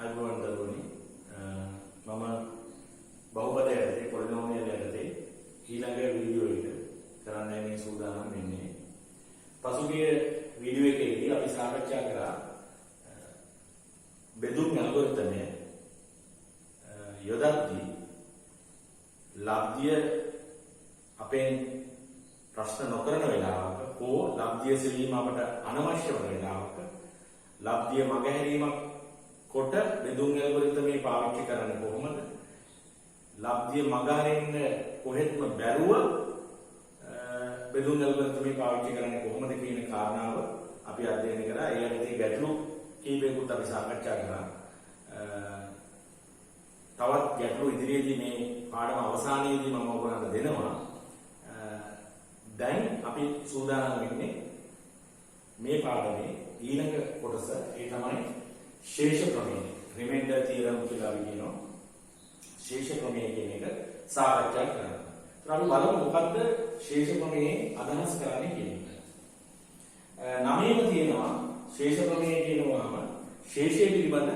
අයිබෝන් දරුවනි මම බහුපදය යටතේ පොලිනෝමියල් යටතේ ඊළඟ වීඩියෝ එක කරන්න මේ සූදානම් වෙන්නේ. පසුගිය වීඩියෝ එකේදී අපි සාකච්ඡා කරා බෙදුම් ඇල්ගොරිතමය යොදද්දී ලබ්ධිය අපෙන් ප්‍රශ්න නොකරන වෙලාවක හෝ ලබ්ධිය සෙවීම අපට අනවශ්‍ය වන වෙලාවක ලබ්ධිය මගහැරීමක් කොට බෙදුම් ඇල්ගොරිතමය පාවිච්චි කරන්න කොහොමද? ලබ්ධිය මගහරින්න කොහෙත්ම බැරුව බෙදුම් ඇල්ගොරිතමය පාවිච්චි කරන්නේ කොහොමද කියන කාරණාව අපි අධ්‍යයනය කරා. ඒ යටතේ ගැටලු කීපයකුත් අපි සාකච්ඡා කරා. තවත් ගැටලු ඉදිරියේදී මේ පාඩම අවසානයේදී මම ඔයගොල්ලන්ට දෙනවා. දැන් අපි සූදානම් වෙන්නේ මේ පාඩමේ ඊළඟ කොටස. ඒ තමයි ශේෂ ප්‍රමේය. රිමයින්ඩර් තියරම් කියලා අපි කියනවා. ශේෂ ප්‍රමේය කියන එක සාකච්ඡා කරනවා. අපි බලමු මොකද්ද ශේෂ ප්‍රමේයේ අදහස් කරන්නේ කියන එක. නමේම තියෙනවා ශේෂ ප්‍රමේය කියනවාම ශේෂය පිළිබඳ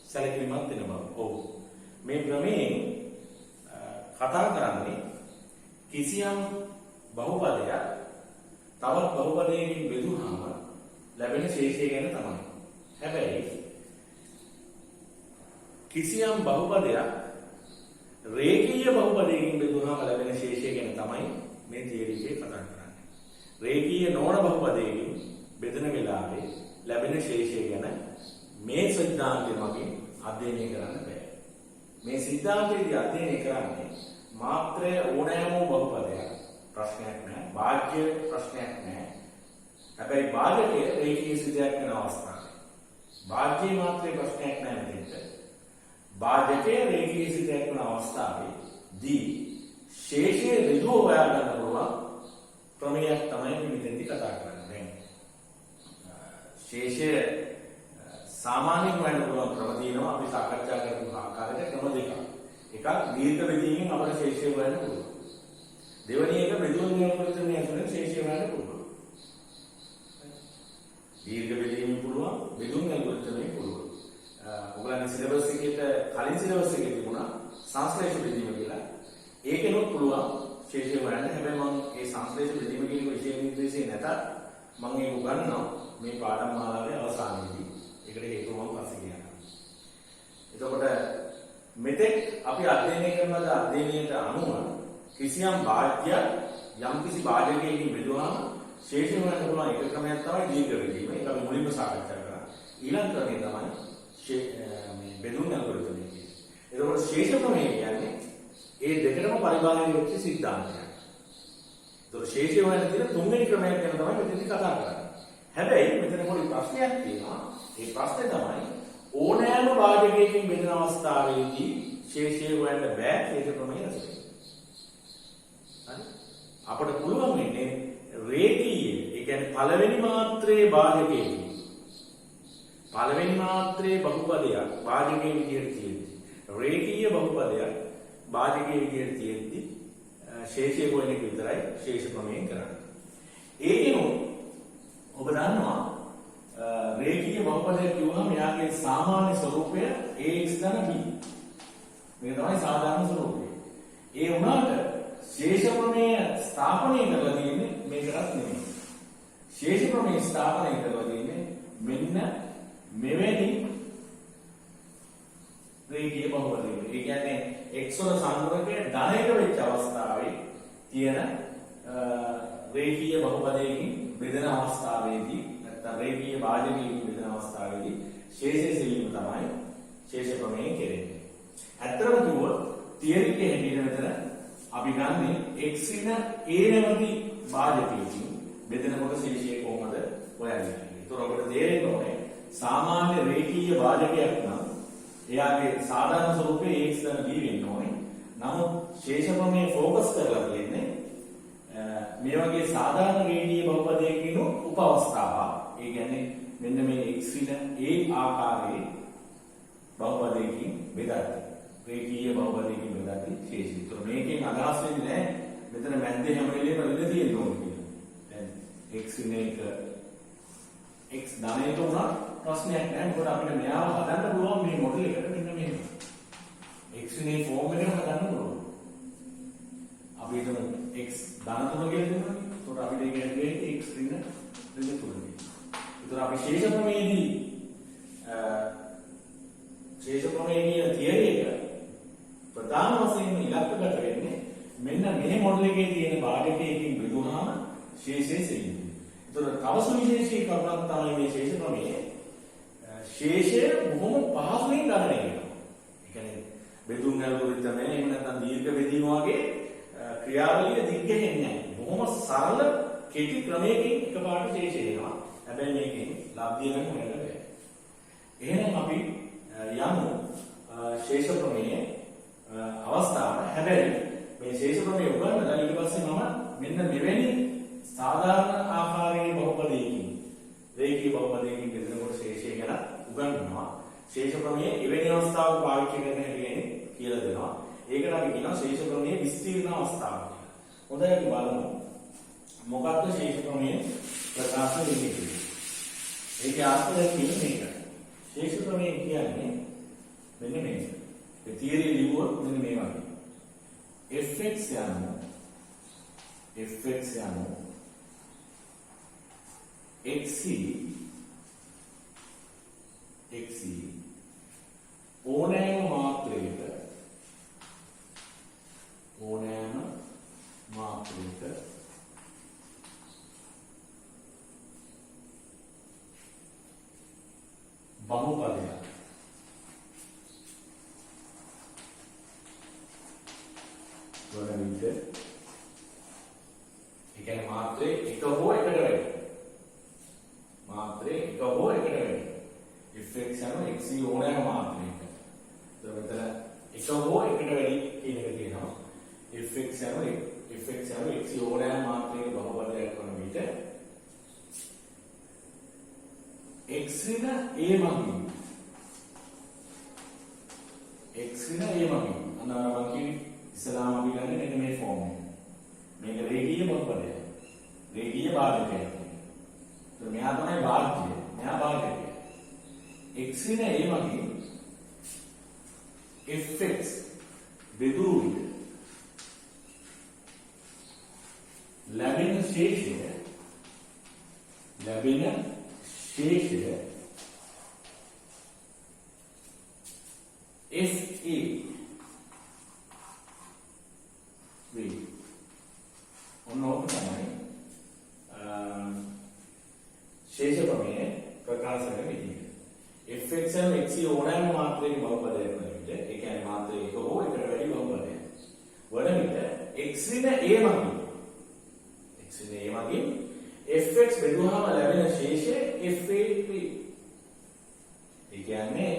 සැලකිලිමත් වෙන බව. ඔව්. මේ ප්‍රමේයෙන් කතා කරන්නේ කිසියම් බහුපදයක් තවත් බහුපදයකින් බෙදුනහම ලැබෙන ශේෂය ගැන තමයි. හැබැයි කිසියම් බහුපදයක් රේඛීය බහුපදයකින් බෙදුනහම ලැබෙන ශේෂය ගැන තමයි මේ තියරි එකේ කතා කරන්නේ. රේඛීය නොවන බහුපදයකින් බෙදෙන වෙලාවේ ලැබෙන ශේෂය ගැන මේ සිද්ධාන්තය මගින් අධ්‍යයනය කරන්න බෑ. මේ සිද්ධාන්තයේදී අධ්‍යයනය කරන්නේ මාත්‍රය ඕනෑම බහුපදයක් ප්‍රශ්නයක් නෑ. භාජ්‍ය ප්‍රශ්නයක් නෑ. හැබැයි භාජකයේ රේඛීය සිද්ධියක් වෙන අවස්ථාවේ භාජ්‍ය මාත්‍රයේ ප්‍රශ්නයක් නෑ මෙතෙන්ට. භාජකයේ රේඛීය සිද්ධියක් වෙන අවස්ථාවේදී ශේෂයේ ඍජුව හොයාගන්න පුළුවන් ප්‍රමේයක් තමයි මෙතෙන්දී කතා කරන්නේ. ශේෂය සාමාන්‍යයෙන් හොයන්න පුළුවන් ක්‍රම තියෙනවා. අපි සාකච්ඡා කරපු ආකාරයට ක්‍රම දෙකක්. එකක් දීර්ඝ බෙදීමෙන් අපේ ශේෂය හොයන්න පුළුවන්. දෙවෙනි එක බෙදුම් ඇල්ගොරිතමය ඇතුළේ ශේෂය හොයන්න පුළුවන්. දීර්ඝ බෙදීමෙන් පුළුවන්, බෙදුම් ඇල්ගොරිතමෙන් පුළුවන්. ඔයගොල්ලන්ගේ සිලබස් එකේට කලින් සිලබස් එකේ තිබුණා සංශ්ලේෂ බෙදීම කියලා. ඒකෙනොත් පුළුවන් ශේෂය හොයන්න. හැබැයි මම මේ සංශ්ලේෂ බෙදීම කියන විෂය නිර්දේශය නැතත් මම ඒක උගන්වනවා මේ පාඩම් මාලාවේ අවසානයේදී. ඒකට හේතුව මම පස්සේ කියන්නම්. එතකොට මෙතෙක් අපි අධ්‍යයනය කරන අධ්‍යයනයට අනුව කිසියම් භාජ්‍ය යම්කිසි භාජකයකින් බෙදුවාම ශේෂය හොයන්න පුළුවන් එක ක්‍රමයක් තමයි දීර්ඝ බෙදීම. ඒක අපි මුලින්ම සාකච්ඡා කරා. ඊළඟ ක්‍රමය තමයි මේ බෙදුම් ඇල්ගොරිතමය කියන්නේ. එතකොට ශේෂ ප්‍රමේය කියන්නේ ඒ දෙකම පරිබාහිර වෙච්ච සිද්ධාන්තයක්. එතකොට ශේෂය හොයන්න තියෙන තුන්වෙනි ක්‍රමයක් ගැන තමයි මෙතනදී කතා කරන්නේ. හැබැයි මෙතන පොඩි ප්‍රශ්නයක් තියෙනවා. ඒ ප්‍රශ්නේ තමයි ඕනෑම භාජකයකින් බෙදෙන අවස්ථාවේදී ශේෂය හොයන්න බෑ ශේෂ ප්‍රමේය රැසෙන්න. හරි? අපිට පුළුවන් වෙන්නේ රේඛීය, ඒ කියන්නේ පළවෙනි මාත්‍රයේ භාජකයකින් පළවෙනි මාත්‍රයේ බහුපදයක් භාජකයේ විදිහට තියෙද්දි රේඛීය බහුපදයක් භාජකයේ විදිහට තියෙද්දි ශේෂය හොයන එක විතරයි ශේෂ ප්‍රමේයෙන් කරන්නේ. ඒකෙනොත් ඔබ දන්නවා රේඛීය බහුපදය කියුවහම එයාගේ සාමාන්‍ය ස්වરૂපය ax ධන b. මේක තමයි සාධාරණ ස්වરૂපය. ඒ වුණාට ශේෂ ප්‍රමේය ස්ථාපනය කරලා තියෙන්නේ මේකටත් නෙමෙයි. ශේෂ ප්‍රමේය ස්ථාපනය කරලා තියෙන්නේ මෙන්න මෙවැනි රේඛීය බහුපදයක. ඒ කියන්නේ x වල සංග්‍රහකය ධනයක වෙච්ච අවස්ථාවේ තියෙන රේඛීය බහුපදයකින් බෙදෙන අවස්ථාවේදී නැත්නම් රේඛීය භාජකයකින් බෙදෙන අවස්ථාවේදී ශේෂය සෙවීම තමයි ශේෂ ප්‍රමේය කියන්නේ. ඇත්තටම කිව්වොත් තියරි එකේ හැටියට මෙතන අපි ගන්නේ x ඉන a නැමැති භාජකයකින් බෙදෙනකොට ශේෂය කොහොමද හොයන්නේ. ඒතර අපිට තේරෙන්න ඕනේ සාමාන්‍ය රේඛීය භාජකයක් නම් එයාගේ සාධාරණ ස්වરૂපය ax ධන b වෙන්න ඕනේ. නමුත් ශේෂ ප්‍රමේය ફોકસ කරලා තියෙන්නේ මේ වගේ සාධාරණ රේඛීය බහුපදයකින් උප අවස්ථාවක්. ඒ කියන්නේ මෙන්න මේ x ඉන a ආකාරයේ බහුපදයකින් බෙදද්දී රේඛීය බහුපදයකින් බෙදද්දී ශේෂය. ඒතර මේකෙන් අදහස් වෙන්නේ නැහැ මෙතන මැද්දේ හැම වෙලේම ඍණ තියෙන්න ඕනේ කියලා. දැන් x ඉන එක x ධනයට උනත් ප්‍රශ්නයක් නැහැ. මොකද අපිට මෙයාව හදන්න පුළුවන් මේ මොඩල් x නේ ෆෝම් එකම හදන්න ඕන. අපි හිතමු x ධන 3 කියලා දෙනවා. ඒකට අපිට ඒක හැදෙන්නේ x ඍණ 3. ඒතර අපි ශේෂ ප්‍රමේයදී ශේෂ ප්‍රමේයයේ තියරි එක ප්‍රධාන වශයෙන් ඉලක්කගත වෙන්නේ මෙන්න මේ මොඩල් එකේ තියෙන භාජකයකින් බෙදුවාම ශේෂයේ සිටින්නේ. ඒතර තව සුවිශේෂී කරුණක් තමයි මේ ශේෂ ප්‍රමේය. ශේෂය බොහොම පහසුවෙන් ගණනය වෙනවා. ඒ කියන්නේ බෙදුම් ඇල්ගොරිතමය එහෙම නැත්නම් දීර්ඝ බෙදීම වගේ ක්‍රියාවලිය දිග්ගෙන්නේ නැහැ. බොහොම සරල කෙටි ක්‍රමයකින් එකපාරට ශේෂය එනවා. හැබැයි මේකෙන් ලබ්ධිය නම් හොයන්න බෑ. එහෙනම් අපි යමු ශේෂ ප්‍රමේය අවස්ථාවට. හැබැයි මේ ශේෂ ප්‍රමේය උගන්වලා ඊට පස්සේ මම මෙන්න මෙවැනි සාධාරණ ආකාරයේ බහුපදයකින් රේඛීය බහුපදයකින් බෙදනකොට ශේෂය ගැන උගන්වනවා. ශේෂ ප්‍රමේය එවැනි අවස්ථාවක පාවිච්චි කරන්න හැටි කියලා දෙනවා. ඒකට අපි කියනවා ශේෂ ප්‍රමේය විස්තීර්ණ අවස්ථාව කියලා. හොඳයි අපි බලමු. මොකක්ද ශේෂ ප්‍රමේය ප්‍රකාශ වෙන්නේ කියලා. ඒකේ අර්ථය කියන්නේ මේක. ශේෂ ප්‍රමේය කියන්නේ මෙන්න මේක. ඒ තියරි ලියුවොත් මෙන්න මේ වගේ. fx යන xc ඕනෑම මාත්‍රයක බහුපදයක් වන විට ඒ කියන්නේ මාත්‍රේ එක හෝ එකට වැඩි. මාත්‍රේ එක හෝ එකට වැඩි. fx යන xc ඕනෑම මාත්‍රයක. ඒක මෙතන එක හෝ එකට වැඩි කියන එක තියෙනවා. fx යන xc ඕනෑම මාත්‍රයක බහුපදයක් වන විට x ඍණ a මගින් අන්න මම ඉස්සලාම අපි ගන්නේ මෙන්න මේ ෆෝම් එක. මේක රේඛීය බහුපදයක්. රේඛීය භාජකයක්. ඒත් මෙහා තමයි භාජ්‍ය. මෙහා භාජකය. x ඍණ a මගින් fx බෙදූ විට ලැබෙන ශේෂය FA වේ. ඔන්න ඕක තමයි ශේෂ ප්‍රමේය ප්‍රකාශ කරන විදිහ. fx and xc ඕනෑම මාත්‍රයක බහුපදයක් වන විට ඒ කියන්නේ මාත්‍රයක හෝ එකට වැඩි බහුපදයක් වන විට x ඍණ a මගින් fx බෙදුවාම ලැබෙන ශේෂය FA වේ. ඒ කියන්නේ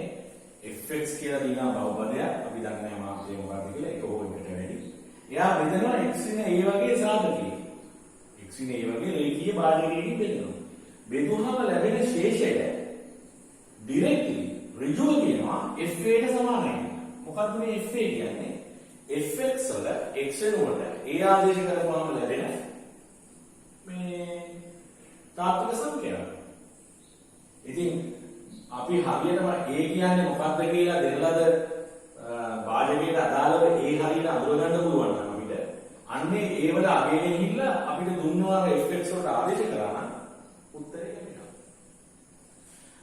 fx කියලා දිනා බහුපදයක් අපි දන්නේ මාත්‍රය මොකක්ද කියලා එක හෝ එකට වැඩි. එයා බෙදනවා x ඍණ a වගේ සාධකයකින්. x ඍණ a වගේ රේඛීය භාජකයකින් බෙදනවා. බෙදුවාම ලැබෙන ශේෂය ඩිරෙක්ට්ලි ඍජුව කියනවා FA ට සමානයි. මොකක්ද මේ FA කියන්නේ? fx වල x වෙනුවට a ආදේශ කරපුවාම ලැබෙන මේ තාත්වික සංඛ්‍යාව. ඉතින් අපි හරියටම a කියන්නේ මොකක්ද කියලා දෙන්නද භාජකයට අදාළව a හරියට අඳුරගන්න පුළුවන් නම් අපිට අන්නේ ඒ වල අගයෙන් ගිහිල්ලා අපිට දුන්නා fx වලට ආදේශ කරා නම් උත්තරේ එනවා.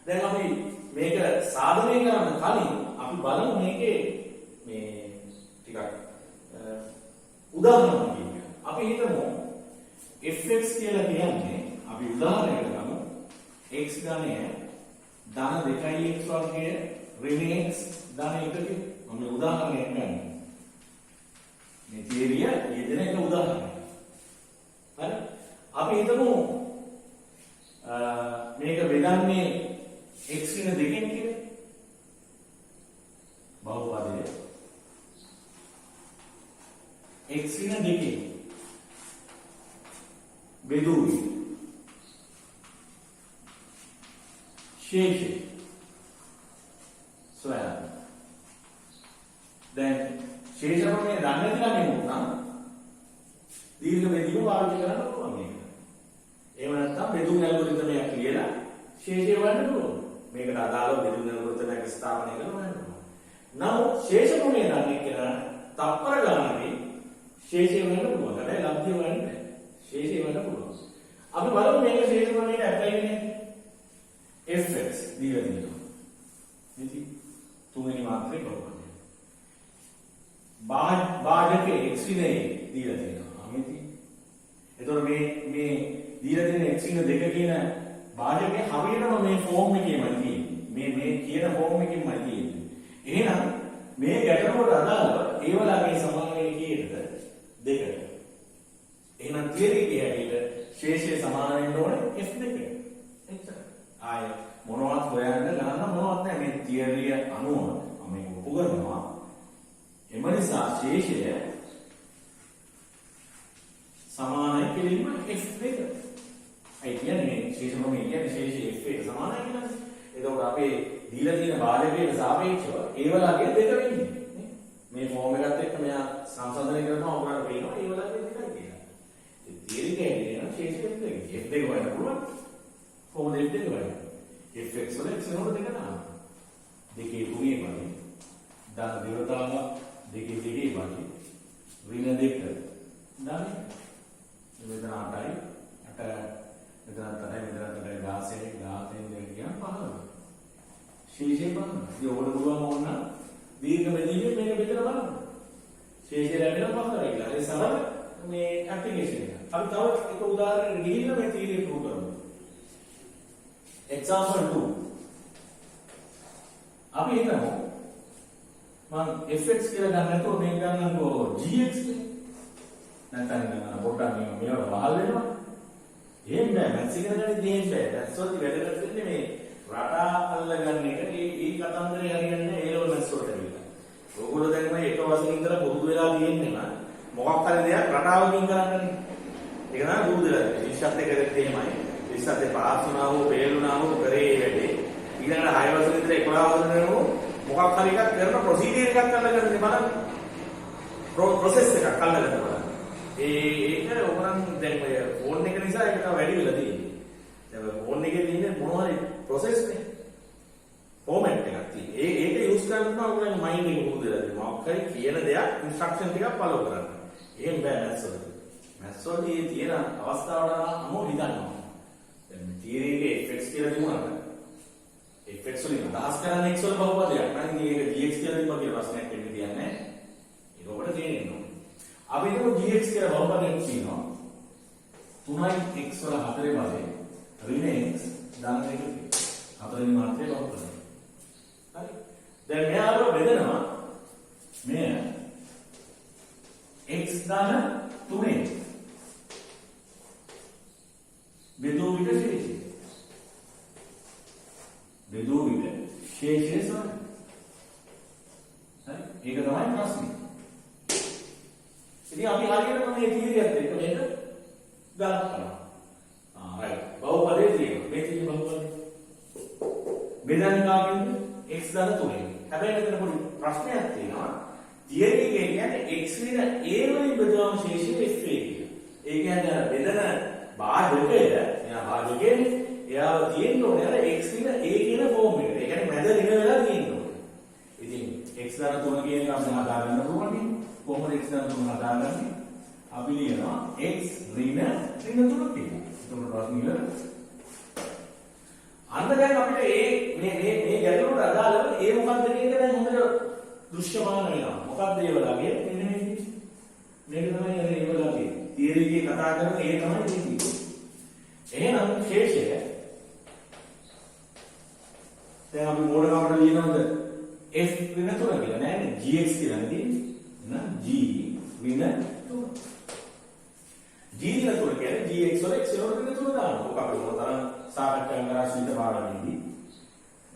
දැන් අපි මේක සාධනය කරන්න කලින් අපි බලමු මේකේ මේ ටිකක් උදාහරණයක් කියන්න. අපි හිතමු fx කියලා කියන්නේ අපි උදාහරණයකට ගමු x ධනය ධන 2x වර්ගය ඍණ x ධන 1 මම උදාහරණයක් ගන්න. මේ තියරිය යෙදෙන එක උදාහරණයක්. හරි? අපි හිතමු මේක බෙදන්නේ x ඍණ 2කින් කියලා. බහුපදය x ඍණ 2කින් බෙදුවි ශේෂය සොයන්න. දැන් ශේෂ ප්‍රමේය දන්නේ නැතිනම් නෙමෙයි දීර්ඝ බෙදීම පාවිච්චි කරන්න පුළුවන් මේක. එහෙම නැත්නම් බෙදුම් ඇල්ගොරිතමයක් කියලා ශේෂය හොයන්න පුළුවන්. මේකට අදාළව බෙදුම් ඇල්ගොරිතමයක් ස්ථාපනය කරලා හොයන්න පුළුවන්. නමුත් ශේෂ ගුණය දන්නේ කියලා තප්පර ගානකින් ශේෂය වෙන්න පුළුවන්. හැබැයි ලබ්ධිය වෙන්නේ නැහැ. ශේෂය වෙන්න පුළුවන්. අපි බලමු මේක ශේෂ ගුණයට ඇප්ලයි වෙන්නේ fx දීලා තියෙනවා. ඉතින් තුන්වෙනි මාත්‍රේ බලන්න. භාජකයේ x විනේ දීලා තියෙනවා. ඉතින් එතකොට මේ දීලා තියෙන x වින දෙක කියන භාජකයේ හරියටම මේ ෆෝම් එකේමයි තියෙන්නේ. මේ කියන ෆෝම් එකෙන්මයි තියෙන්නේ. එහෙනම් මේ ගැටලුවට අදාළව ඒ වලගේ සමාන වෙන්නේ කීයද? දෙකට. එහෙනම් තියරි කියන්නේ ශේෂය සමාන වෙන්න ඕනේ f2. එච්චරයි. ආය මොනවත් හොයන්න ගන්න මොනවත් නැහැ. මේ තියරිය අනුව මම ඔප්පු කරනවා. එම නිසා ශේෂය සමානයි කෙලින්ම f2. ඒ කියන්නේ ශේෂ ප්‍රමේය කියන්නේ ශේෂය f2 සමානයි කියලා. එතකොට අපේ දීලා තියෙන භාජකයට සාපේක්ෂව ඒ වලගේ දෙක වෙන්නේ. මේ ෆෝම් එකත් එක්ක මෙයා සංසන්දනය කරනවා ඔයාලට පේනවා ඒ වලගේ දෙකයි කියලා. ඒ තියරි කියන්නේ ශේෂ f2 වඩ පුළුවන්. ෆෝම් දෙක වඩ. fx වල x නෝඩ දෙක නාම. දෙකේ තුනේ වගේ. දාන දේවතාව දෙකේ වගේ. ඍණ දෙක. දාන්නේ. මෙතන 8යි 8 මෙතන 16 ගාතෙන් දෙක කියන 15. ශේෂය බලන්න. ඉතින් ඕකට පුළුවන් ඕන දීර්ඝ බෙදීමේ මේක බෙදලා බලන්න. ශේෂය ලැබෙනවා පහ කරලා. ඒ සමග මේ ඇප්ලිකේෂන් එක. අපි තව එක උදාහරණයක් ගිහිල්ලා මේ තීරිය ප්‍රූව් කරමු. Example 2. අපි හිතමු මම fx කියලා ගන්න නැතුව මේක ගන්නකො gx නේ. නැත්නම් ගන්න පොඩ්ඩක් මේවට වහල් වෙනවා. එහෙම බෑ. මැත්ස් ඉගෙන ගන්න දෙන්නේ බෑ. that's what වැඩකට දෙන්නේ මේ රටා අල්ලගන්න එක. ඒ කතන්දරේ හරියන්නේ ඒ ලෙවල් මැත්ස් වලට කියලා. ඕගොල්ලෝ දැන් මේ එක වශයෙන් ඉඳලා පුරුදු වෙලා තියෙන්නේ නම් මොකක් හරි දෙයක් රටාවකින් කරන්නනේ. ඒක නෑ පුරුදු වෙලා. ඉස්සත් එකකට එහෙමයි. ඉස්සත් පාස් වුණා හෝ ෆේල් වුණා හෝ කරේ වැඩේ. ඊළඟට 6 වසරේ ඉඳලා 11 වසරේ නෝ මොකක් හරි එකක් කරන ප්‍රොසීජර් එකක් අල්ලගන්න බලන්න. ප්‍රොසෙස් එකක් අල්ලගන්න බලන්න. ඒක ඔබරන් දැන් ඔය ෆෝන් එක නිසා ඒක තව වැඩි වෙලා තියෙන්නේ. දැන් ෆෝන් එකේ තියෙන මොනවද ප්‍රොසෙස් නේ. ෆෝමැට් එකක් තියෙන්නේ. ඒක යූස් කරනවා ඔයගොල්ලන්ගේ මයින්ඩ් එක පුරුදු වෙලා තියෙනවා. මොකක් හරි කියන දෙයක් ඉන්ස්ට්‍රක්ෂන් ටිකක් ෆලෝ කරන්න. එහෙම බෑ මැත්ස් වලදී. මැත්ස් වලදී තියෙන අවස්ථාවට අනුව හිතනවා. දැන් තියරි එකේ fx කියලා තිබුණාට fx වලින් අදහස් කරන්නේ x වල බහුපදයක්. නම් මේක gx කියලා තිබ්බා කියලා ප්‍රශ්නයක් වෙන්න දෙන්නේ නැහැ. ඒක ඔබට තේරෙනවා. අපි හිතමු gx කියලා බහුපදයක් තියෙනවා. 3යි x වල 4 වලේ ඍණ x දාන එක 4 මාත්‍රේ බහුපදය. හරි. දැන් මෙයාව බෙදනවා මෙය x දාන 3 බෙදෝ විට ශේෂය. බෙදෝ විට ශේෂය සමයි. හරි. ඒක තමයි ප්‍රශ්නේ. ඉතින් අපි හරියටම මේ තීරියත් එක්ක මේක ගලපනවා. right. බහුපදේ තියෙනවා. මේ තියෙන බහුපදේ. බෙදන්නේ කාගෙන්ද? x දාන 3. හැබැයි මෙතන පොඩි ප්‍රශ්නයක් තියෙනවා. තියරි එකේ කියන්නේ x වින a වලින් බෙදුවම ශේෂය f කියලා. ඒ කියන්නේ බෙදන භාජකය එයා භාජකයේ එයාව තියෙන්න ඕනේ අර x වින a කියන ෆෝම් එකට. ඒ කියන්නේ මැද ඍණ වෙලා තියෙන්න ඕනේ. ඉතින් x දාන 3 කියන එක අපි හදා ගන්න පුළුවන් නේ. කොහොමද x දාන 3 හදාගන්නේ? අපි ලියනවා x ඍණ 3 කියලා. ඒක ප්‍රශ්න ඉවරයි. අන්න දැන් අපිට මේ ගැටලුවට අදාළව ඒ මොකක්ද කියන එක දැන් හොඳට දෘශ්‍යමාන වෙනවා. මොකක්ද ඒ වලගේ? මෙන්න මේක තමයි ඒ වලගේ. තියරි එකේ කතා කරන ඒ තමයි තියෙන්නේ. එහෙනම් ශේෂය දැන් අපි මෝඩකමකට ලියනවද f ඍණ 3 කියලා නෑනේ gx කියලා නෙන්නේ. එහෙනම් g ඍණ 3. g ඍණ 3 කියන්නේ gx වල x වල ඍණ 3 දානවා. ඔක අපි මොනතරම් සාකච්ඡා කරලා සිට පාඩමේදී.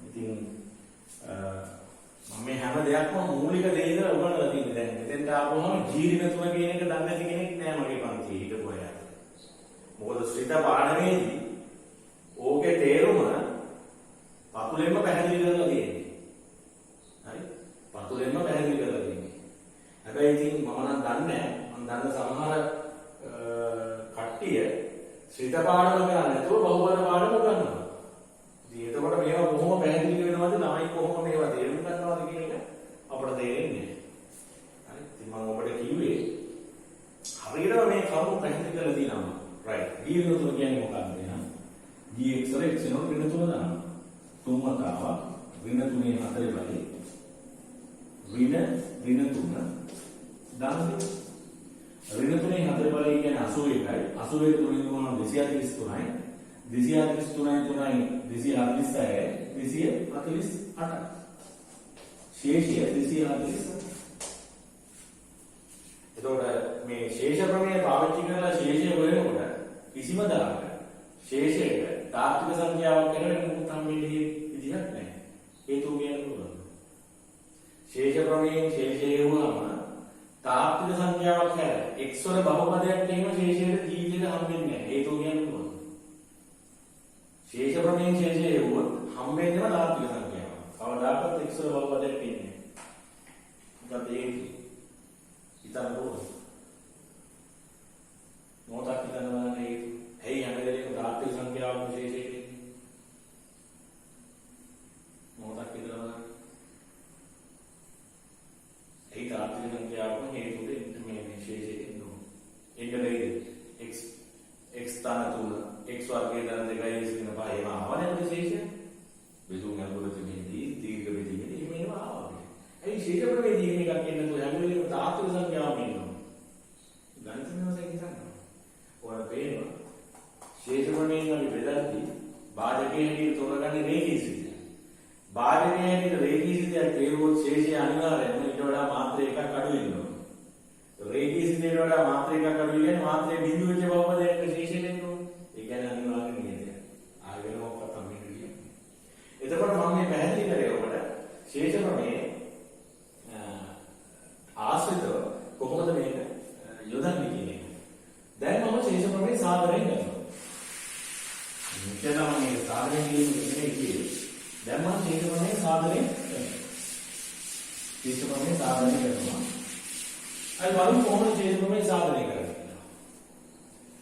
ඉතින් මම මේ හැම දෙයක්ම මූලික දේ ඉඳලා උගන්වලා තියෙන්නේ. දැන් මෙතෙන්ට ආවම g ඍණ 3 කියන එක දන්නේ නැති කෙනෙක් නෑ මගේ පන්තියේ හිටපු අය. මොකද සිට පාඩමේදී ඕකේ තේරුම පතුලෙන්ම පැහැදිලි කරලා තියෙන්නේ. හරි? පතුලෙන්ම පැහැදිලි කරලා තියෙන්නේ. හැබැයි ඉතින් මම නම් දන්නේ මම දන්න සමහර කට්ටිය ශ්‍රිත පාඩම කරන්නේ නැතුව බහුවර පාඩම කරනවා. ඉතින් එතකොට මේවා කොහොම පැහැදිලි වෙනවද ළමයි කොහොම මේවා තේරුම් ගන්නවද කියන එක අපිට තේරෙන්නේ නැහැ. හරි. ඉතින් මම ඔබට කිව්වේ හරියට මේ කරුණු පැහැදිලි කරලා තියෙනවා. right. දීර්ඝ තුන කියන්නේ මොකක්ද එහෙනම්? dx වල x වෙනකොට ඍණ 3 දානවා. 3 වතාවක් ඍණ 3 4 බලේ ඍණ 3 දානවා. ඍණ 3 4 බලේ කියන්නේ 81යි. 81 3 ගුණන 233යි. 233 246යි 248යි. ශේෂය 248. එතකොට මේ ශේෂ ප්‍රමේය පාවිච්චි කරලා ශේෂය හොයනකොට කිසිම දායක ශේෂයට තාත්වික සංඛ්‍යාවක් කරගෙන මොකක්ද හම්බෙන්නේ විදිහක් නැහැ. හේතු කියන්න පුළුවන්. ශේෂ ප්‍රමේයෙන් ශේෂය හොයවම තාත්වික සංඛ්‍යාවක් හැර x වල බහුපදයක් එහෙම ශේෂයට දීවිද හම්බෙන්නේ නැහැ. හේතු කියන්න පුළුවන්. ශේෂ ප්‍රමේයෙන් ශේෂය හොයවුවොත් හම්බෙන්නේම තාත්වික සංඛ්‍යාවක්. කවදාකවත් x වල බහුපදයක් දෙන්නේ නැහැ. මොකද ඒක ඉතින් බොහෝ මොකක්ද හිතනවා නේ ඇයි හැමදේම තාත්වික සංඛ්‍යාවක් විශේෂයෙන් මොකක්ද හිතනවා ඇයි තාත්වික සංඛ්‍යාවක් හේතුවෙන් මේ විශේෂයෙන් නෝ එන්නේ x ස්ථාන 3 x වර්ගයේ දන 2 කියන පහේම ආවනේ විශේෂය බෙදුම් අල්ගොරිතමේදී දීර්ඝ බෙදීමේදී මේවා ආවා ඇයි ශේෂ ප්‍රමේයදී මේකක් කියන්නේ તો හැමදේම තාත්වික සංඛ්‍යාවක් ඉන්නවා ගණිතන වශයෙන් හිතන්න ඔයාලා පේනවා ශේෂ ප්‍රමේයන් අපි බෙදද්දී භාජකයේ හැටියට තෝරගන්නේ රේඛී සිද්ධිය. භාජකයේ හැටියට රේඛී සිද්ධියක් තේරුවොත් ශේෂය අනිවාර්යයෙන්ම ඊට වඩා මාත්‍ර එකක් අඩු වෙනවා. රේඛී සිද්ධියට වඩා මාත්‍ර එකක් අඩු කියන්නේ මාත්‍රයේ බිඳුව වෙච්ච බවපදයක ශේෂය දෙන්නවා. ඒ කියන්නේ අනිවාර්ය නියතයක්. ආයෙ මොකක්ද තමයි කියන්නේ. එතකොට මම මේ පැහැදිලි කරේ ඔබට ශේෂ ප්‍රමේය ආශ්‍රිතව කොහොමද මේක යොදන්නේ කියන එක. දැන් මම ශේෂ ප්‍රමේය සාධනය කරනවා. මෙතන මම සාධනය කියන්නේ දැන් මම ශේෂ ප්‍රමේය සාධනය කරනවා. ශේෂ ප්‍රමේය සාධනය කරනවා. අයි බලමු කොහොමද ශේෂ ප්‍රමේය සාධනය කරන්නේ කියලා.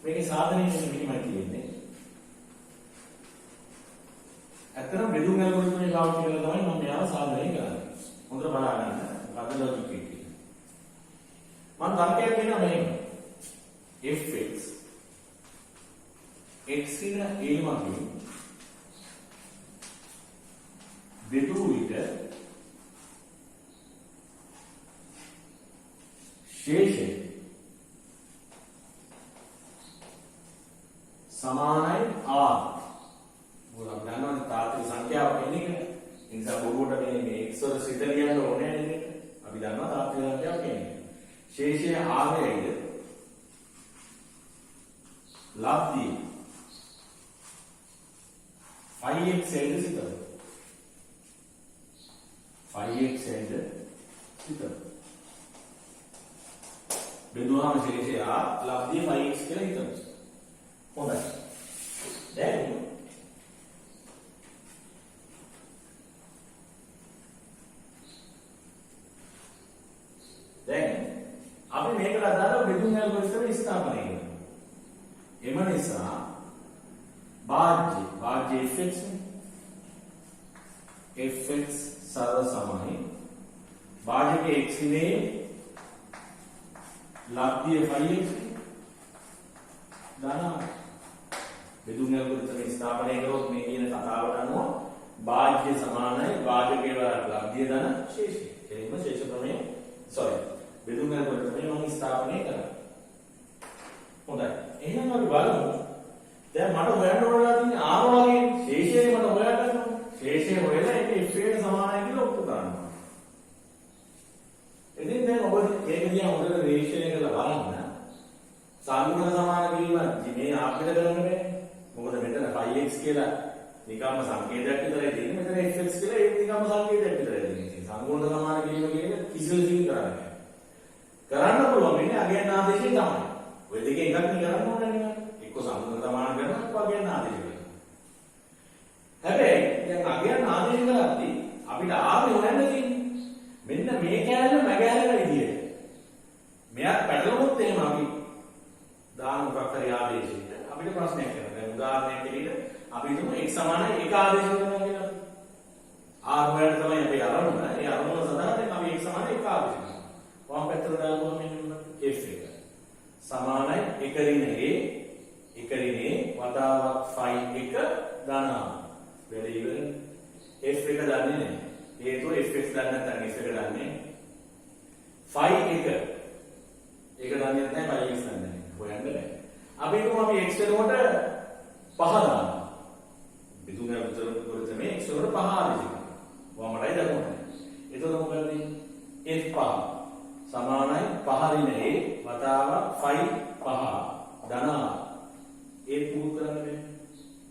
මේකේ සාධනය මෙහෙමයි තියෙන්නේ. ඇත්තටම බෙදුම් ඇල්ගොරිතමේ පාවිච්චි කරලා තමයි මම මෙයාව සාධනය කරන්නේ. හොඳට බලන්න. මොකද ලොජික් එක. මම තර්කයක් කියනවා මෙහෙම. fx x ඉන a මගින් බෙදූ විට ශේෂය සමානයි r. මොකද දන්නවනේ තාත්වික සංඛ්‍යාවක් එන්නේ කියලා. ඒ නිසා බොරුවට මේ x වල සිත ලියන්න ඕනේ නේද? අපි දන්නවා තාත්වික සංඛ්‍යාවක් එන්නේ. ශේෂය ආවේග ලබ්ධිය 5x එන්න සිතන 5x එන්න සිතන බෙදුවාම ශේෂය ලබ්ධිය 5x කියලා හිතමු. හොඳයි. දැන් අපි මේකට අදාළව බෙදුම් ඇල්ගොරිතම ස්ථාපනය කරනවා. එම නිසා භාජ්‍ය fx සරල සමයි භාජකයේ x නේ ලබ්ධිය 5x දානවා. බෙදුම් ඇල්ගොරිතම ස්ථාපනය කරොත් මේ කියන කතාවට අනුව භාජ්‍ය සමානයි භාජකයේ ලබ්ධිය ධන ශේෂය. එනිම ශේෂ ප්‍රමේය බෙදුම් ඇල්ගොරිතමේ මම ස්ථාපනය කරා. හොඳයි. එහෙනම් අපි බලමු. දැන් මට හොයන්න ඕනලා තියෙන්නේ r වගේ ශේෂය මට හොයා ගන්න ඕනේ. ශේෂය හොයලා ඒක f එකට සමානයි කියලා ඔප්පු කරනවා. ඉතින් දැන් ඔබ මේක දිහා හොඳට නිරීක්ෂණය කරලා බලන්න. සාමුණ සමාන කිරීම මේ අපිට කරන්න බෑ. මොකද මෙතන 5x කියලා නිකම්ම සංකේතයක් විතරයි තියෙන්නේ. මෙතන fx කියලා ඒක නිකම්ම සංකේතයක් විතරයි තියෙන්නේ. සාමුණ සමාන කිරීම කියන්නේ කිසිලකින් කරන්නේ නැහැ. කරන්න පුළුවන් වෙන්නේ අගයන් ආදේශය තමයි. ඔය දෙකේ එකක් නේ කරන්න ඕනේ නේද? එක්ක සම්පූර්ණ සමාන කරනවා එක්ක අගයන් ආදේශය කරනවා. හැබැයි දැන් අගයන් ආදේශය කරද්දී අපිට ආවේ හොයන්න තියෙන්නේ මෙන්න මේ කැලේ මැගහැරෙන විදියට. මෙයක් පැටලුනොත් එහෙම අපි දාන මොකක් හරි ආදේශයකට අපිට ප්‍රශ්නයක් කරනවා. දැන් උදාහරණයක් විදිහට අපි හිතමු x සමානයි එක ආදේශයක් කරනවා කියලා. r වලට තමයි අපි අරමුණ. ඒ අරමුණ සඳහා දැන් අපි x ධන වැඩි ඉවරනේ. f එක දන්නේ නැහැ. හේතුව fx දන්නේ නැත්නම් f එක දන්නේ. phi එක ඒක දන්නේ නැහැ phi x දන්නේ නැහැ. හොයන්න බෑ. අපි හිතමු අපි x වෙනකොට 5 දානවා. බිඳුන් අතර කරේ මේ x වෙනකොට 5 ආදිසික. වමටයි දකුණටයි. එතකොට මොකද වෙන්නේ? f5 සමානයි 5 දිනේ වතාව phi 5 ධන ඒ පුරුදු කරන්නේ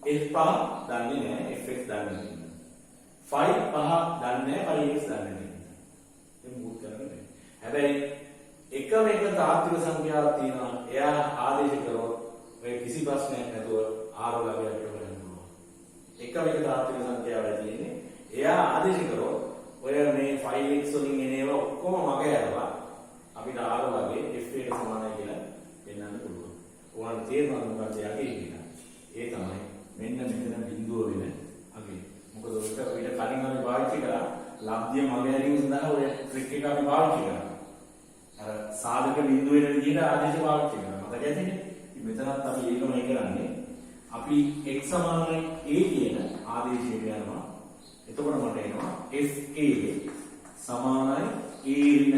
f5 දන්නේ නැහැ fx දන්නේ නැහැ. phi 5 දන්නේ නැහැ phi x දන්නේ නැහැ. ඒක පුරුදු කරන්නේ. හැබැයි එකම එක තාත්වික සංඛ්‍යාවක් තියෙනවා. එයා ආදේශ කරොත් ඔය කිසි ප්‍රශ්නයක් නැතුව r වගේකට හොයන්න පුළුවන්. එකම එක තාත්වික සංඛ්‍යාවක් තියෙන්නේ. එයා ආදේශ කරොත් ඔය මේ phi x වලින් එන ඒවා ඔක්කොම මග යනවා. අපිට r වගේ f එකට සමානයි කියලා පෙන්වන්න පුළුවන්. ඔයාලට තේරෙනවද මොකක්ද යගේ කියලා? ඒ තමයි මෙන්න මෙතන බිඳුව වෙන අගේ. මොකද ඔක අපිට කලින් අපි පාවිච්චි කරා ලබ්ධිය මග හැරීම සඳහා ඔය ට්‍රික් එක අපි පාවිච්චි කරා. අර සාධක බිඳුව වෙන විදිහට ආදේශ පාවිච්චි කරනවා. මතක ඇතිනේ? ඉතින් මෙතනත් අපි ඒකමයි කරන්නේ. අපි x සමානයි a කියන ආදේශයට යනවා. එතකොට මට එනවා fa සමානයි a